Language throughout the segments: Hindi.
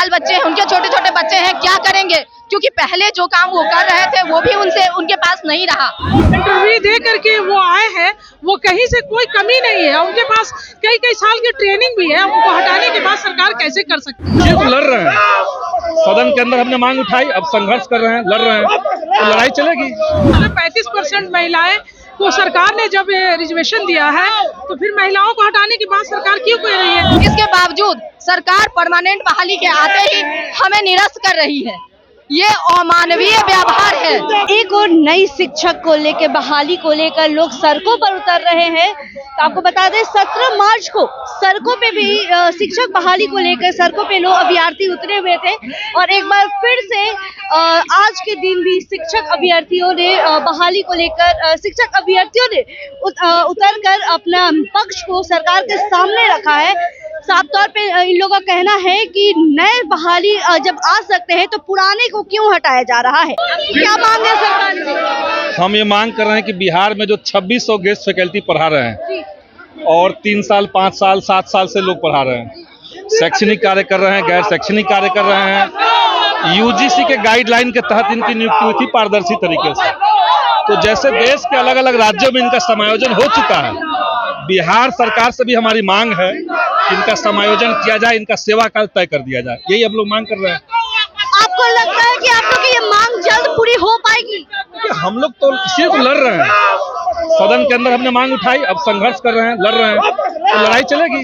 बाल बच्चे हैं, उनके छोटे छोटे बच्चे हैं, क्या करेंगे? क्योंकि पहले जो काम वो कर रहे थे वो भी उनके पास नहीं रहा। इंटरव्यू दे करके वो आए हैं, वो कहीं से कोई कमी नहीं है, उनके पास कई कई साल की ट्रेनिंग भी है। उनको हटाने के बाद सरकार कैसे कर सकती है? तो लड़ रहे हैं, सदन के अंदर हमने मांग उठाई, अब संघर्ष कर रहे हैं, लड़ रहे हैं, तो लड़ाई चलेगी। 35% महिलाएं को सरकार ने जब रिजर्वेशन दिया है, तो फिर महिलाओं को हटाने के बाद सरकार क्यों कर रही है? इसके बावजूद सरकार परमानेंट बहाली के आते ही हमें निरस्त कर रही है। ये अमानवीय व्यवहार है। एक और नई शिक्षक को लेकर, बहाली को लेकर लोग सड़कों पर उतर रहे हैं। तो आपको बता दें 17 मार्च को सड़कों पे भी शिक्षक बहाली को लेकर सड़कों पे लोग अभ्यर्थी उतरे हुए थे और एक बार फिर से आज के दिन भी शिक्षक अभ्यर्थियों ने बहाली को लेकर शिक्षक अभ्यर्थियों ने उतर कर अपना पक्ष को सरकार के सामने रखा है। साफ तौर पे इन लोगों का कहना है कि नए बहाली जब आ सकते हैं तो पुराने को क्यों हटाया जा रहा है? क्या मांग है सरकार से? हम ये मांग कर रहे हैं कि बिहार में जो 2600 गेस्ट फैकल्टी पढ़ा रहे हैं और 3 साल 5 साल 7 साल से लोग पढ़ा रहे हैं, शैक्षणिक कार्य कर रहे हैं, गैर शैक्षणिक कार्य कर रहे हैं, यूजीसी के गाइडलाइन के तहत इनकी नियुक्ति हुई थी पारदर्शी तरीके से। तो जैसे देश के अलग अलग राज्यों में इनका समायोजन हो चुका है, बिहार सरकार से भी हमारी मांग है कि इनका समायोजन किया जाए, इनका सेवा काल तय कर दिया जाए। यही हम लोग मांग कर रहे हैं। आपको लगता है कि आप लोग की ये मांग जल्द पूरी हो पाएगी? हम लोग तो सिर्फ लड़ रहे हैं, सदन के अंदर हमने मांग उठाई, अब संघर्ष कर रहे हैं, लड़ रहे हैं, तो लड़ाई चलेगी।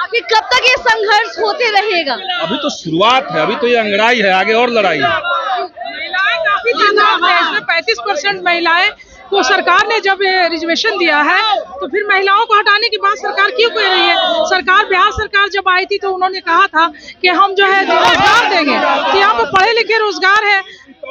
आखिर कब तक ये संघर्ष होते रहेगा? अभी तो शुरुआत है, अभी तो ये अंगड़ाई है, आगे और लड़ाई है। महिलाएं काफी ज्यादा है, इसमें 35% महिलाएं को सरकार ने जब रिजर्वेशन दिया है, तो फिर महिलाओं को हटाने के बाद सरकार क्यों कर रही है? सरकार, बिहार सरकार जब आई थी तो उन्होंने कहा था कि हम जो है रोजगार देंगे, तो यहाँ पे पढ़े लिखे रोजगार है,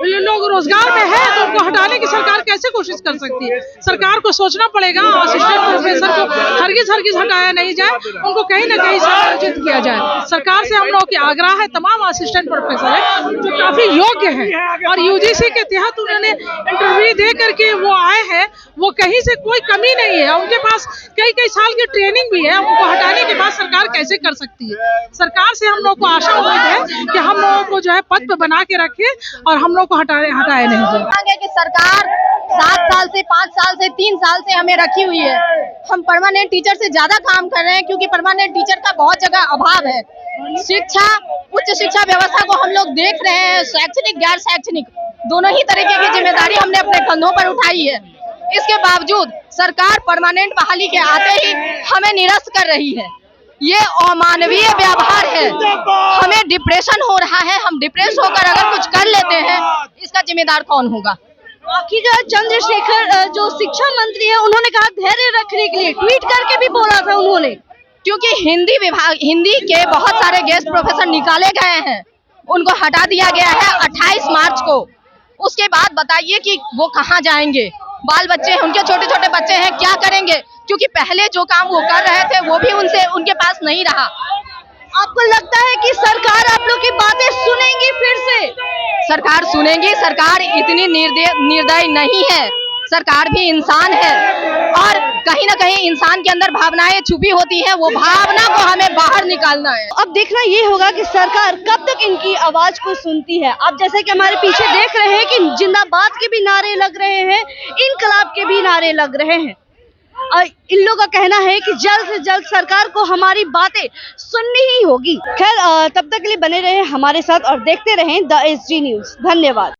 लोग रोजगार में है, तो उनको हटाने की सरकार कैसे कोशिश कर सकती है? सरकार को सोचना पड़ेगा। असिस्टेंट प्रोफेसर को हरगिज हटाया नहीं जाए, उनको कहीं ना कहीं समायोजित किया जाए। सरकार से हम लोग की आग्रह है, तमाम असिस्टेंट प्रोफेसर है जो काफी योग्य है और यूजीसी के तहत उन्होंने इंटरव्यू दे करके वो आए हैं, वो कहीं से कोई कमी नहीं है, उनके पास कई कई साल की ट्रेनिंग भी है। उनको हटाने के बाद सरकार कैसे कर सकती है? सरकार से हम लोग को आशा उम्मीद है कि हम लोगों को जो है पद पे बना के रखे और हम लोग को हटाया नहीं जाए। मांग है कि सरकार 7 साल से 5 साल से 3 साल से हमें रखी हुई है। हम परमानेंट टीचर से ज्यादा काम कर रहे हैं क्योंकि परमानेंट टीचर का बहुत जगह अभाव है। शिक्षा, उच्च शिक्षा व्यवस्था को हम लोग देख रहे हैं, शैक्षणिक गैर शैक्षणिक दोनों ही तरीके की जिम्मेदारी हमने अपने कंधों पर उठाई है। इसके बावजूद सरकार परमानेंट बहाली के आते ही हमें निरस्त कर रही है। ये अमानवीय व्यवहार है। हमें डिप्रेशन हो रहा है, हम डिप्रेस होकर अगर कुछ कर लेते हैं, इसका जिम्मेदार कौन होगा? आखिरकार चंद्रशेखर जो शिक्षा मंत्री है, उन्होंने कहा धैर्य रखने के लिए, ट्वीट करके भी बोला था उन्होंने, क्योंकि हिंदी के बहुत सारे गेस्ट प्रोफेसर निकाले गए हैं, उनको हटा दिया गया है 28 मार्च को। उसके बाद बताइए कि वो कहाँ जाएंगे? बाल बच्चे हैं, उनके छोटे छोटे बच्चे हैं, क्या करेंगे? क्योंकि पहले जो काम वो कर रहे थे वो भी उनके पास नहीं रहा। आपको लगता है कि सरकार आप लोग की बातें सुनेंगी? फिर से सरकार सुनेगी। सरकार इतनी निर्दयी नहीं है, सरकार भी इंसान है और कहीं ना कहीं इंसान के अंदर भावनाएं छुपी होती हैं, वो भावना को हमें बाहर निकालना है। अब देखना ये होगा कि सरकार कब तक इनकी आवाज को सुनती है। आप जैसे कि हमारे पीछे देख रहे हैं कि जिंदाबाद के भी नारे लग रहे हैं, इनकलाब के भी नारे लग रहे हैं और इन लोगों का कहना है कि जल्द से जल्द सरकार को हमारी बातें सुननी ही होगी। खैर तब तक के लिए बने रहे हमारे साथ और देखते रहें द एसजी न्यूज। धन्यवाद।